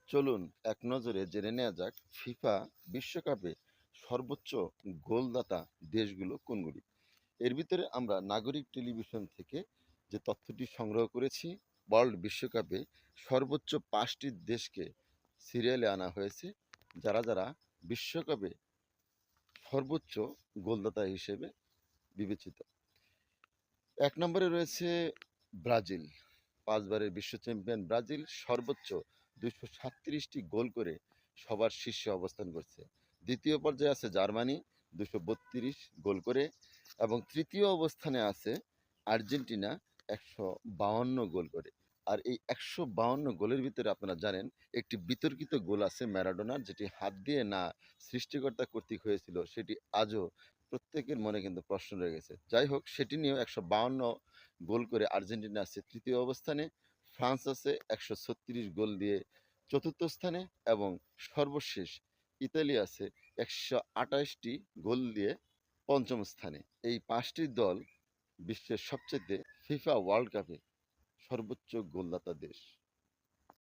চলুন এক নজরে জেনে নেওয়া যাক ফিফা বিশ্বকাপে সর্বোচ্চ গোলদাতা দেশগুলো কোনগুলি। এর ভিতরে আমরা নাগরিক টেলিভিশন থেকে যে তথ্যটি সংগ্রহ করেছি, ওয়ার্ল্ড বিশ্বকাপে সর্বোচ্চ 5টি দেশকে সিরিয়ালে আনা হয়েছে, যারা যারা বিশ্বকাপে সর্বোচ্চ গোলদাতা হিসেবে বিবেচিত। 1 নম্বরে রয়েছে ব্রাজিল। 5বারের বিশ্ব চ্যাম্পিয়ন ব্রাজিল সর্বোচ্চ 237টি গোল করে সবার শীর্ষে অবস্থান করছে। দ্বিতীয় পর্যায়ে আছে জার্মানি 232 গোল করে, এবং তৃতীয় অবস্থানে আছে আর্জেন্টিনা 152 গোল করে। আর এই 152 গোলের ভিতরে আপনারা জানেন একটি বিতর্কিত গোল আছে ম্যারাডোনার, যেটি হাত দিয়ে না সৃষ্টিকর্তা কর্তৃক হয়েছিল, সেটি আজও প্রত্যেকের মনে কিন্তু প্রশ্ন রয়ে গেছে। যাই হোক, সেটি নিয়েও 152 গোল করে আর্জেন্টিনা আছে তৃতীয় অবস্থানে, ফ্রান্স আছে 136 গোল দিয়ে চতুর্থ স্থানে, এবং সর্বশেষ ইতালি আছে 128টি গোল দিয়ে পঞ্চম স্থানে। এই 5টি দল বিশ্বের সবচেয়ে ফিফা ওয়ার্ল্ড কাপে সর্বোচ্চ গোলদাতা দেশ।